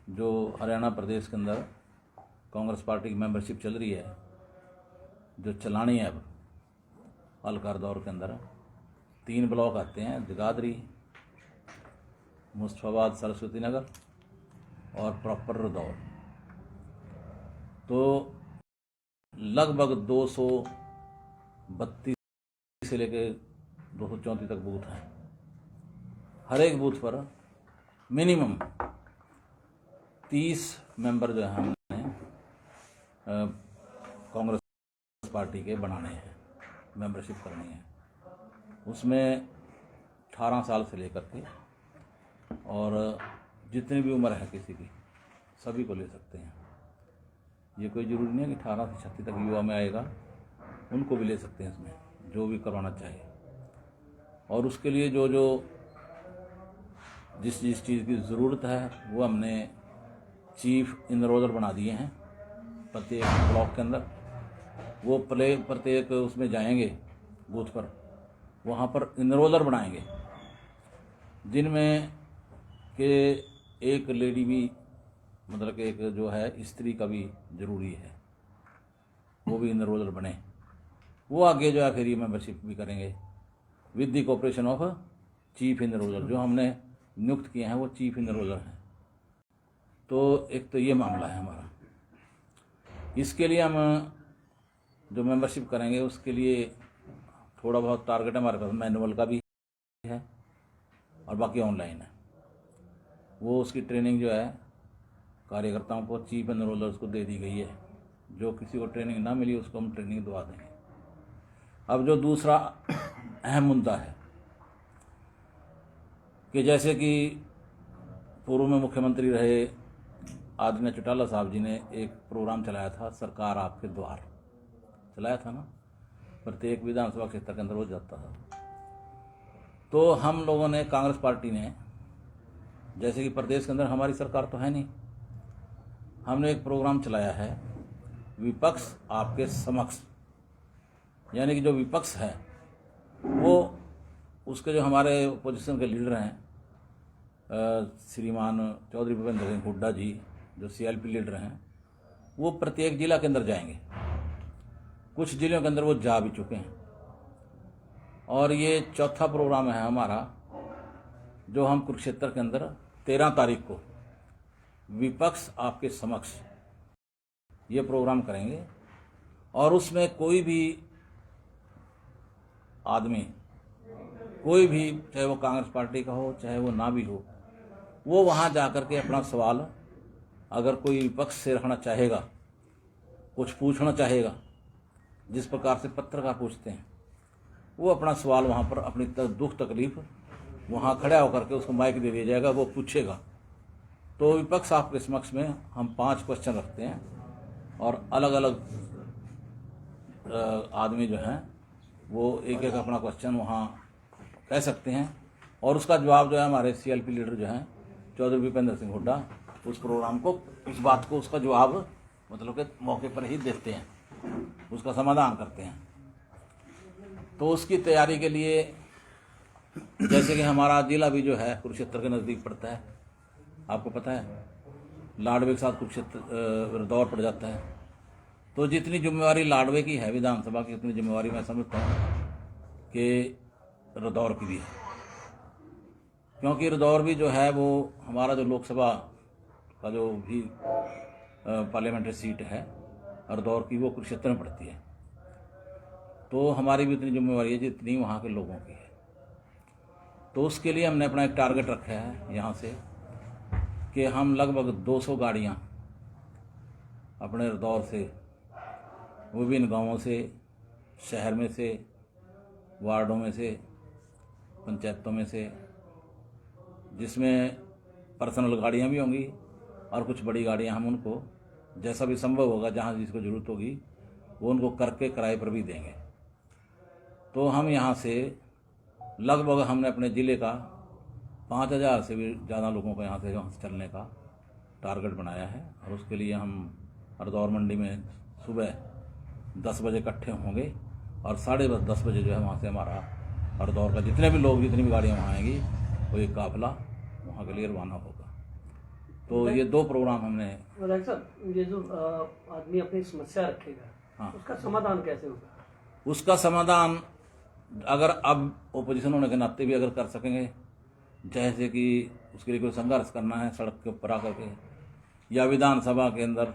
जो हरियाणा प्रदेश के अंदर कांग्रेस पार्टी की मेंबरशिप चल रही है, जो चलानी है अब हल्का दौर के अंदर 3 ब्लॉक आते हैं, जगाधरी, मुस्तफाबाद, सरस्वती नगर और प्रॉपर रदौर। तो लगभग 232 से लेकर 234 तक बूथ हैं। हर एक बूथ पर मिनिमम 30 मेंबर जो है हमने कांग्रेस पार्टी के बनाने हैं, मेंबरशिप करनी है। उसमें 18 साल से लेकर के और जितनी भी उम्र है किसी की, सभी को ले सकते हैं। ये कोई ज़रूरी नहीं है कि 18 से 36 तक युवा में आएगा, उनको भी ले सकते हैं इसमें, जो भी करवाना चाहे। और उसके लिए जो जिस चीज़ की ज़रूरत है वो हमने चीफ इनरोलर बना दिए हैं प्रत्येक ब्लॉक के अंदर। वो प्रत्येक उसमें जाएंगे बूथ पर, वहाँ पर इनरोलर बनाएंगे, जिनमें के एक लेडी भी, मतलब कि एक जो है स्त्री का भी ज़रूरी है, वो भी इनरोलर बने। वो आगे जो है फिर ये मेंबरशिप भी करेंगे with the cooperation of chief enroller. जो हमने नियुक्त किए हैं वो चीफ इनरोलर हैं। तो एक तो ये मामला है हमारा। इसके लिए हम जो मेंबरशिप करेंगे उसके लिए थोड़ा बहुत टारगेट हमारे पास मैनुअल का भी है और बाकी ऑनलाइन है। वो उसकी ट्रेनिंग जो है कार्यकर्ताओं को, चीफ एनरोलर्स को दे दी गई है। जो किसी को ट्रेनिंग ना मिली उसको हम ट्रेनिंग दवा देंगे। अब जो दूसरा अहम मुद्दा है कि जैसे कि पूर्व में मुख्यमंत्री रहे आदरणीय चौटाला साहब जी ने एक प्रोग्राम चलाया था, सरकार आपके द्वार चलाया था ना, प्रत्येक विधानसभा क्षेत्र के अंदर वो जाता था। तो हम लोगों ने, कांग्रेस पार्टी ने, जैसे कि प्रदेश के अंदर हमारी सरकार तो है नहीं, हमने एक प्रोग्राम चलाया है विपक्ष आपके समक्ष। यानी कि जो विपक्ष है वो, उसके जो हमारे अपोजिशन के लीडर हैं श्रीमान चौधरी भूपेंद्र सिंह हुड्डा जी, जो CLP लीडर हैं, वो प्रत्येक जिला के अंदर जाएंगे। कुछ जिलों के अंदर वो जा भी चुके हैं और ये चौथा प्रोग्राम है हमारा, जो हम कुरुक्षेत्र के अंदर 13 तारीख को विपक्ष आपके समक्ष ये प्रोग्राम करेंगे। और उसमें कोई भी आदमी, कोई भी, चाहे वो कांग्रेस पार्टी का हो चाहे वो ना भी हो, वो वहाँ जाकर के अपना सवाल, अगर कोई विपक्ष से रखना चाहेगा, कुछ पूछना चाहेगा, जिस प्रकार से पत्रकार पूछते हैं, वो अपना सवाल वहाँ पर अपनी दुख तकलीफ वहाँ खड़ा होकर के उसको माइक दे दिया जाएगा, वो पूछेगा। तो विपक्ष आपके समक्ष में हम 5 क्वेश्चन रखते हैं और अलग अलग आदमी जो हैं वो एक एक अपना क्वेश्चन वहाँ कह सकते हैं और उसका जवाब जो है हमारे CLP लीडर जो हैं चौधरी भूपेंद्र सिंह हुड्डा, उस प्रोग्राम को, इस बात को, उसका जवाब मतलब कि मौके पर ही देते हैं, उसका समाधान करते हैं। तो उसकी तैयारी के लिए, जैसे कि हमारा जिला भी जो है कुरुक्षेत्र के नज़दीक पड़ता है, आपको पता है, लाडवे के साथ कुरुक्षेत्र रदौर पड़ जाता है। तो जितनी जिम्मेवारी लाडवे की है विधानसभा की, उतनी जिम्मेवारी मैं समझता हूँ कि रदौर की भी है, क्योंकि रदौर भी जो है वो हमारा जो लोकसभा का जो भी पार्लियामेंट्री सीट है रदौर की, वो कुरुक्षेत्र में पड़ती है। तो हमारी भी उतनी जिम्मेवारी है जितनी वहाँ के लोगों की है। तो उसके लिए हमने अपना एक टारगेट रखा है यहाँ से कि हम लगभग 200 गाड़ियाँ अपने रदौर से, विभिन्न गांवों से, शहर में से, वार्डों में से, पंचायतों में से, जिसमें पर्सनल गाड़ियाँ भी होंगी और कुछ बड़ी गाड़ियाँ हम उनको जैसा भी संभव होगा, जहाँ जिसको ज़रूरत होगी, वो उनको करके किराए पर भी देंगे। तो हम यहाँ से लगभग, हमने अपने ज़िले का 5000 से भी ज़्यादा लोगों को यहाँ से चलने का टारगेट बनाया है। और उसके लिए हम हरदौर मंडी में सुबह 10 बजे इकट्ठे होंगे और 10:30 बजे जो है वहाँ से हमारा हरदौर का जितने भी लोग, जितनी भी गाड़ियाँ वहाँ आएंगी, वो एक काफिला वहाँ के लिए रवाना होगा। तो ये 2 प्रोग्राम हमने। विधायक साहब, ये जो आदमी अपनी समस्या रखेगा, हाँ, उसका समाधान कैसे होगा? उसका समाधान अगर अब ओपोजिशन होने के नाते भी अगर कर सकेंगे, जैसे कि उसके लिए कोई संघर्ष करना है सड़क के ऊपर आकर के, या विधानसभा के अंदर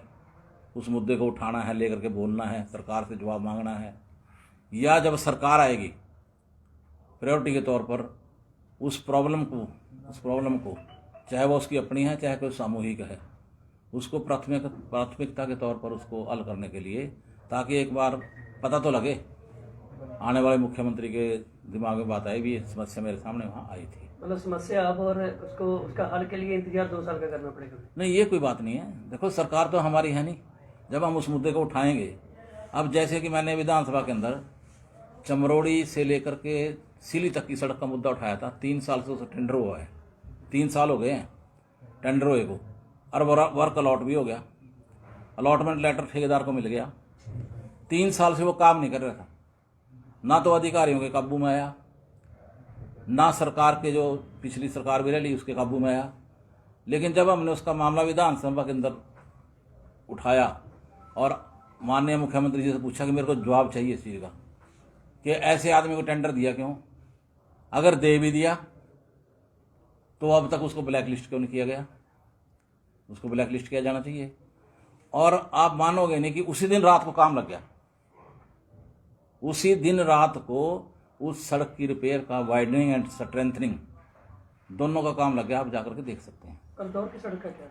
उस मुद्दे को उठाना है, लेकर के बोलना है, सरकार से जवाब मांगना है, या जब सरकार आएगी प्रायोरिटी के तौर पर उस प्रॉब्लम को चाहे वो उसकी अपनी है चाहे कोई सामूहिक है, उसको प्राथमिकता के तौर पर उसको हल करने के लिए, ताकि एक बार पता तो लगे। आने वाले मुख्यमंत्री के दिमाग में बात आई भी, समस्या मेरे सामने वहाँ आई थी। मतलब समस्या अब, और उसका हल के लिए इंतजार 2 साल का करना पड़ेगा? नहीं, ये कोई बात नहीं है। देखो, सरकार तो हमारी है नहीं। जब हम उस मुद्दे को उठाएंगे, अब जैसे कि मैंने विधानसभा के अंदर चमरोड़ी से लेकर के सिली तक की सड़क का मुद्दा उठाया था। 3 साल से उसका टेंडर हुआ है, 3 साल हो गए हैं टेंडर हुए को, और वर्क अलॉट भी हो गया, अलॉटमेंट लेटर ठेकेदार को मिल गया। 3 साल से वो काम नहीं कर रहा था, ना तो अधिकारियों के काबू में आया, ना सरकार के जो पिछली सरकार भी रही उसके काबू में आया। लेकिन जब हमने उसका मामला विधानसभा के अंदर उठाया और माननीय मुख्यमंत्री जी से पूछा कि मेरे को जवाब चाहिए इस चीज़ का, कि ऐसे आदमी को टेंडर दिया क्यों, अगर दे भी दिया तो अब तक उसको ब्लैक लिस्ट क्यों नहीं किया गया? उसको ब्लैक लिस्ट किया जाना चाहिए। और आप मानोगे नहीं कि उसी दिन रात को काम लग गया, उसी दिन रात को उस सड़क की रिपेयर का, वाइडनिंग एंड स्ट्रेंथनिंग दोनों का काम लग गया। आप जाकर के देख सकते हैं। अर्दौर की सड़क का क्या?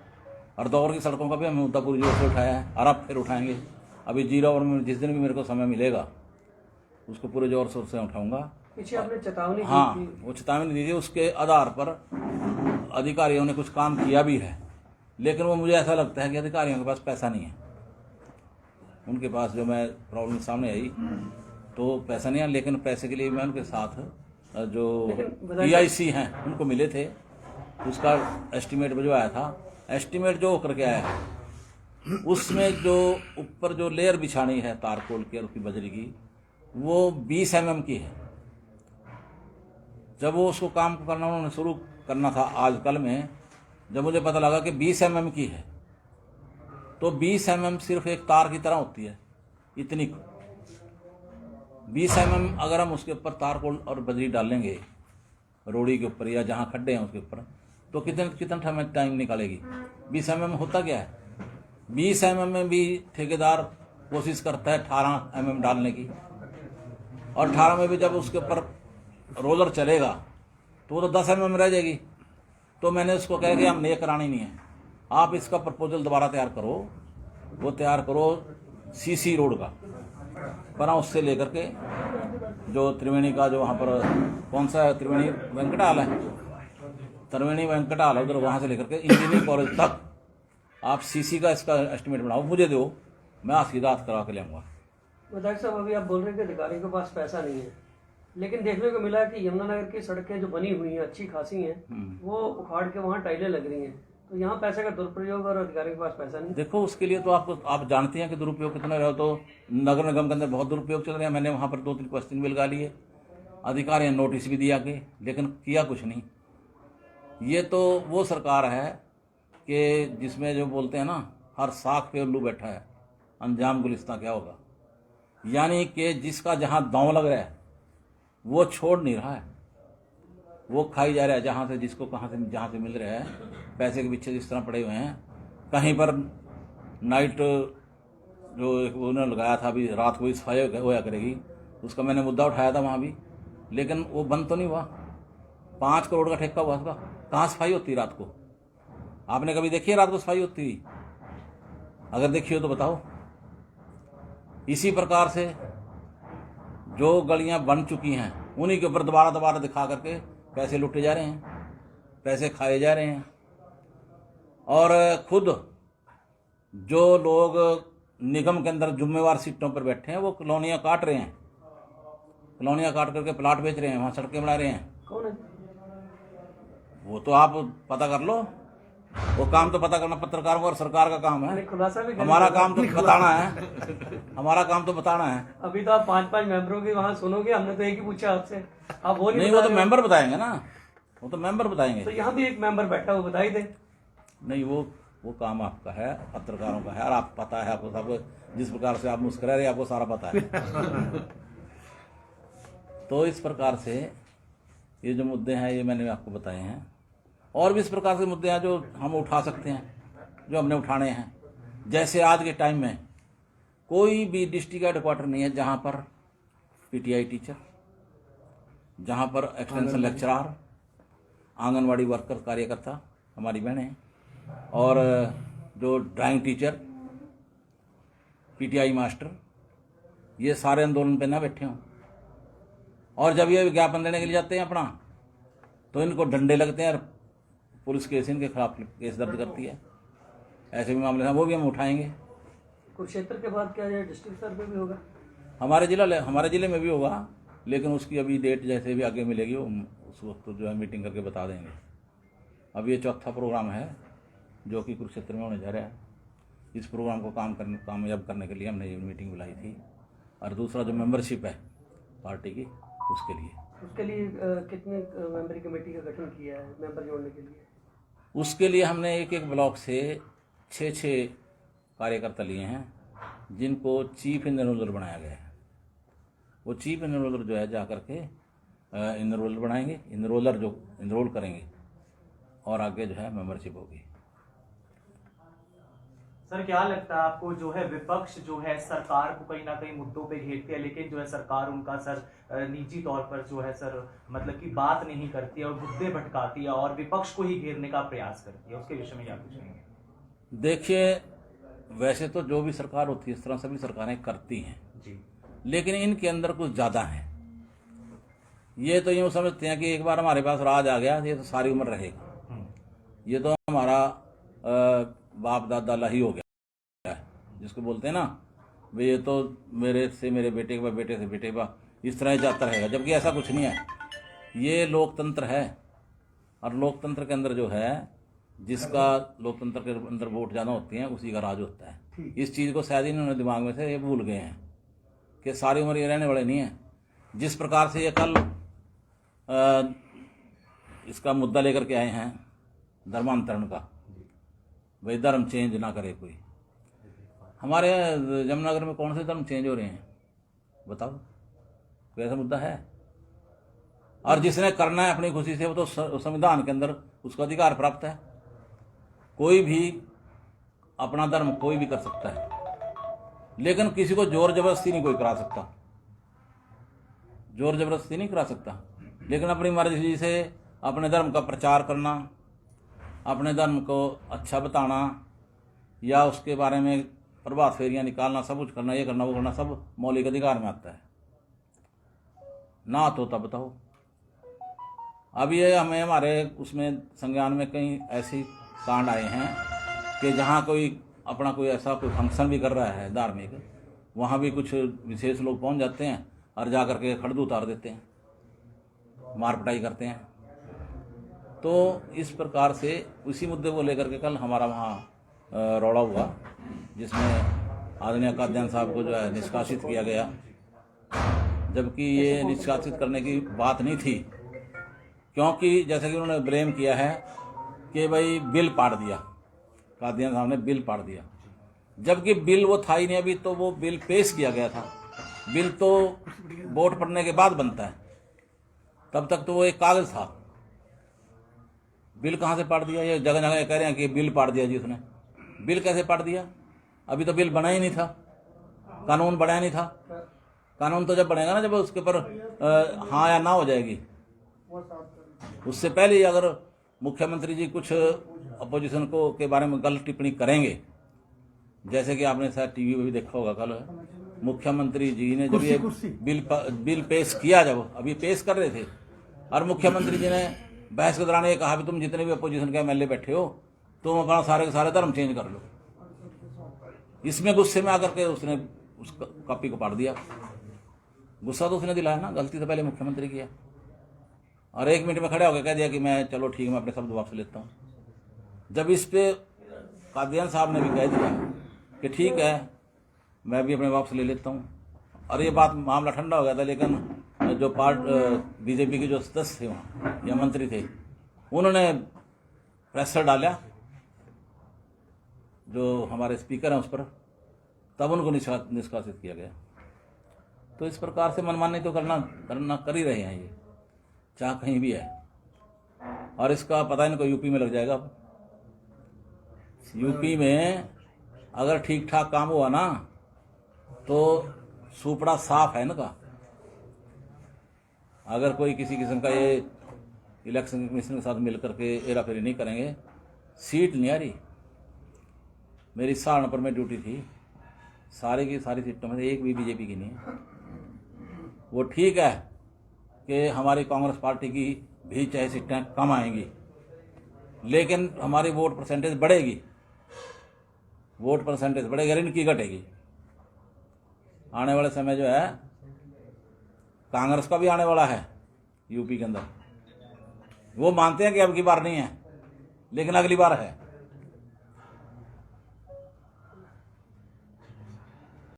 अर्दौर की सड़कों का भी हमने मुद्दा पूरी जोर से उठाया है, और अब फिर उठाएंगे। अभी 0 ओवर में जिस दिन भी मेरे को समय मिलेगा उसको पूरे जोर शोर से उठाऊंगा। पीछे आपने चेतावनी दी थी। हाँ, वो चेतावनी दी थी, उसके आधार पर अधिकारियों ने कुछ काम किया भी है, लेकिन वो मुझे ऐसा लगता है कि अधिकारियों के पास पैसा नहीं है। उनके पास जो मैं प्रॉब्लम सामने आई तो पैसा नहीं है, लेकिन पैसे के लिए मैं उनके साथ जो PIC हैं उनको मिले थे, उसका एस्टीमेट भिजवाया था। एस्टीमेट जो करके आया है उसमें जो ऊपर जो लेयर बिछानी है तारकोल की और उसकी बजरी की, वो 20 mm की है। जब वो उसको काम करना उन्होंने शुरू करना था आज कल में, जब मुझे पता लगा कि 20 mm की है, तो 20 mm सिर्फ एक तार की तरह होती है, इतनी 20 mm अगर हम उसके ऊपर तारकोल और बजरी डालेंगे रोड़ी के ऊपर या जहाँ खड्डे हैं उसके ऊपर, तो कितना टाइम निकालेगी? 20 mm होता क्या है? 20 mm में भी ठेकेदार कोशिश करता है 18 mm डालने की, और 18 में भी जब उसके ऊपर रोलर चलेगा तो वो तो 10 mm रह जाएगी। तो मैंने उसको कहा कि हमने ये करानी नहीं है, आप इसका प्रपोजल दोबारा तैयार करो। वो तैयार करो CC रोड का, पर उससे लेकर के जो त्रिवेणी का जो वहाँ पर कौन सा है, त्रिवेणी वेंकटाल है, त्रिवेणी वेंकटाल है उधर, वहाँ से लेकर के इंजीनियरिंग कॉलेज तक आप CC का इसका एस्टिमेट बनाओ, मुझे दो, मैं आज की रात करा के लाऊंगा। विधायक साहब, अभी आप बोल रहे हैं कि अधिकारियों के पास पैसा नहीं है, लेकिन देखने को मिला कि यमुनानगर की सड़कें जो बनी हुई हैं अच्छी खासी हैं, वो उखाड़ के वहाँ टाइलें लग रही हैं, तो यहाँ पैसे का दुरुपयोग और अधिकारियों के पास पैसा नहीं। देखो, उसके लिए तो आप जानते हैं कि दुरुपयोग कितना रहा। तो नगर निगम के अंदर बहुत दुरुपयोग चल रहे हैं। मैंने वहाँ पर 2-3 क्वेश्चन भी लगा लिए, अधिकारियों ने नोटिस भी दिया कि, लेकिन किया कुछ नहीं। ये तो वो सरकार है कि जिसमें जो बोलते हैं ना, हर साख पे उल्लू बैठा है, अंजाम गुलिस्तां क्या होगा। यानी कि जिसका जहाँ दांव लग रहा है वो छोड़ नहीं रहा है, वो खाई जा रहा है जहाँ से, जिसको जहाँ से मिल रहा है। पैसे के पीछे जिस तरह पड़े हुए हैं। कहीं पर नाइट जो उन्होंने लगाया था, अभी रात को भी सफाई होया करेगी, उसका मैंने मुद्दा उठाया था वहाँ भी, लेकिन वो बंद तो नहीं हुआ। 5 करोड़ का ठेका हुआ उसका, कहाँ सफाई होती है रात को? आपने कभी देखी है रात को सफाई होती? अगर देखी हो तो बताओ। इसी प्रकार से जो गलियां बन चुकी हैं उन्हीं के ऊपर दोबारा दिखा करके पैसे लुटे जा रहे हैं, पैसे खाए जा रहे हैं। और खुद जो लोग निगम के अंदर जिम्मेवार सीटों पर बैठे हैं वो कॉलोनियाँ काट रहे हैं, कॉलोनियाँ काट करके प्लाट बेच रहे हैं, वहाँ सड़कें बना रहे हैं। कौन है वो तो आप पता कर लो। वो काम तो पता करना पत्रकारों और सरकार का काम है। खुलासा भी हमारा काम तो बताना है, हमारा काम तो बताना है। अभी तो आप 5-5 मेंबरों की वहाँ सुनोगे, हमने तो एक ही पूछा आपसे, आप वो नहीं वो तो मेंबर बताएंगे ना, वो तो मेंबर बताएंगे। तो यहाँ भी एक मेंबर बैठा, वो बताई दे। नहीं, वो काम आपका है, पत्रकारों का है, और आप पता है आपको सब, जिस प्रकार से आप मुस्कुरा रहे आपको सारा पता है। तो इस प्रकार से ये जो मुद्दे हैं ये मैंने आपको बताए हैं, और भी इस प्रकार के मुद्दे हैं जो हम उठा सकते हैं, जो हमने उठाने हैं। जैसे आज के टाइम में कोई भी डिस्ट्रिक्ट हेडक्वार्टर नहीं है जहाँ पर पीटीआई टीचर, जहाँ पर एक्सटेंशन लेक्चरर, आंगनवाड़ी वर्कर कार्यकर्ता हमारी बहनें, और जो ड्राइंग टीचर, पीटीआई मास्टर, ये सारे आंदोलन पे ना बैठे हों। और जब ये विज्ञापन देने के लिए जाते हैं अपना, तो इनको डंडे लगते हैं और पुलिस केस इनके खिलाफ केस दर्ज करती है। ऐसे भी मामले हैं, वो भी हम उठाएंगे। कुरुक्षेत्र के बाद क्या ये डिस्ट्रिक्ट स्तर पे भी होगा? हमारे जिले में भी होगा, लेकिन उसकी अभी डेट जैसे भी आगे मिलेगी वो उस वक्त जो है मीटिंग करके बता देंगे। अब ये चौथा प्रोग्राम है जो कि कुरुक्षेत्र में होने जा रहा है। इस प्रोग्राम को कामयाब करने के लिए हमने ये मीटिंग बुलाई थी। और दूसरा जो मेंबरशिप है पार्टी की, उसके लिए कितने मेंबर कमेटी का गठन किया है मेंबर जोड़ने के लिए? उसके लिए हमने एक ब्लॉक से 6 कार्यकर्ता लिए हैं, जिनको चीफ इनरोलर बनाया गया है। वो चीफ इनरोलर जो है जा करके इनरोलर बनाएंगे, इनरोलर जो इनरोल करेंगे, और आगे जो है मेंबरशिप होगी। सर क्या लगता है आपको, जो है विपक्ष जो है सरकार को कहीं ना कहीं मुद्दों पे घेरती है, लेकिन जो है सरकार उनका सर निजी तौर पर जो है सर मतलब कि बात नहीं करती है और मुद्दे भटकाती है और विपक्ष को ही घेरने का प्रयास करती है, उसके विषय में क्या पूछेंगे? देखिए, वैसे तो जो भी सरकार होती है इस तरह सभी सरकारें करती हैं जी, लेकिन इनके अंदर कुछ ज़्यादा है। ये तो यूँ समझते हैं कि एक बार हमारे पास राज आ गया ये तो सारी उम्र रहेगा, ये तो हमारा बाप दादा ही हो गया है, जिसको बोलते हैं ना भाई ये तो मेरे से मेरे बेटे के बेटे से बेटे का इस तरह जाता रहेगा, जबकि ऐसा कुछ नहीं है। ये लोकतंत्र है, और लोकतंत्र के अंदर जो है जिसका लोकतंत्र के अंदर वोट ज़्यादा होती हैं उसी का राज होता है। इस चीज़ को शायद इन्होंने दिमाग में से ये भूल गए हैं कि सारी उम्र ये रहने वाले नहीं है। जिस प्रकार से ये कल इसका मुद्दा लेकर के आए हैं धर्मांतरण का, भाई धर्म चेंज ना करे कोई। हमारे जमुनानगर में कौन से धर्म चेंज हो रहे हैं बताओ? कोई ऐसा मुद्दा है? और जिसने करना है अपनी खुशी से, वो तो संविधान के अंदर उसका अधिकार प्राप्त है। कोई भी अपना धर्म कोई भी कर सकता है, लेकिन किसी को जोर जबरदस्ती नहीं कोई करा सकता, जोर जबरदस्ती नहीं करा सकता। लेकिन अपनी मर्जी से अपने धर्म का प्रचार करना, अपने धर्म को अच्छा बताना, या उसके बारे में प्रभात फेरियां निकालना, सब कुछ करना, ये करना वो करना, सब मौलिक अधिकार में आता है ना। तो तब बताओ, अब ये हमें हमारे उसमें संज्ञान में कई ऐसी कांड आए हैं कि जहाँ कोई अपना कोई ऐसा कोई फंक्शन भी कर रहा है धार्मिक, वहाँ भी कुछ विशेष लोग पहुँच जाते हैं और जा करके खड़दू उतार देते हैं, मार पिटाई करते हैं। तो इस प्रकार से उसी मुद्दे को लेकर के कल हमारा वहाँ रौला हुआ, जिसमें आदरणीय काद्यान साहब को जो है निष्कासित किया गया, जबकि ये निष्कासित करने की बात नहीं थी, क्योंकि जैसे कि उन्होंने ब्लेम किया है कि भाई बिल पाड़ दिया, कादियान साहब ने बिल पाड़ दिया, जबकि बिल वो था ही नहीं। अभी तो वो बिल पेश किया गया था, बिल तो वोट पड़ने के बाद बनता है, तब तक तो वो एक कागज था। बिल कहाँ से पाड़ दिया? ये जगह जगह कह रहे हैं कि बिल पाड़ दिया जी उसने। बिल कैसे पाड़ दिया? अभी तो बिल बना ही नहीं था, कानून बनाया नहीं था। कानून तो जब बनेगा ना जब उसके ऊपर हाँ या ना हो जाएगी। उससे पहले अगर मुख्यमंत्री जी कुछ अपोजिशन को के बारे में गलत टिप्पणी करेंगे, जैसे कि आपने शायद टीवी में भी देखा होगा, कल मुख्यमंत्री जी ने जब ये बिल पेश किया, जब अभी पेश कर रहे थे, और मुख्यमंत्री जी ने बहस के दौरान ये कहा भी तुम जितने भी अपोजिशन के एमएलए बैठे हो तुम अपना सारे के सारे धर्म चेंज कर लो। इसमें गुस्से में आकर के उसने उस कॉपी को पाड़ दिया। गुस्सा तो उसने दिलाया ना, गलती तो पहले मुख्यमंत्री किया, और 1 मिनट में खड़े होकर कह दिया कि मैं चलो ठीक, मैं अपने शब्द वापस लेता हूँ। जब इस पे कादियान साहब ने भी कह दिया कि ठीक है मैं भी अपने वापस ले लेता हूँ, और ये बात मामला ठंडा हो गया था। लेकिन जो बीजेपी के जो सदस्य थे वहाँ या मंत्री थे, उन्होंने प्रेशर डाला जो हमारे स्पीकर हैं उस पर, तब उनको निष्कासित किया गया। तो इस प्रकार से मनमानी तो करना कर ही रहे हैं ये, चाहे कहीं भी है। और इसका पता इनको यूपी में लग जाएगा। अब यूपी में अगर ठीक ठाक काम हुआ ना तो सुपड़ा साफ है इनका। अगर कोई किसी किस्म का ये इलेक्शन कमीशन के साथ मिल करके हेराफेरी नहीं करेंगे, सीट नहीं आ रही। मेरी सहारनपुर में ड्यूटी थी, सारी की सारी सीटों में से एक भी बीजेपी की नहीं है। वो ठीक है कि हमारी कांग्रेस पार्टी की भी चाहे सीटें कम आएंगी, लेकिन हमारी वोट परसेंटेज बढ़ेगी, वोट परसेंटेज बढ़ेगी, इनकी घटेगी। आने वाले समय जो है कांग्रेस का भी आने वाला है यूपी के अंदर। वो मानते हैं कि अब की बार नहीं है, लेकिन अगली बार है।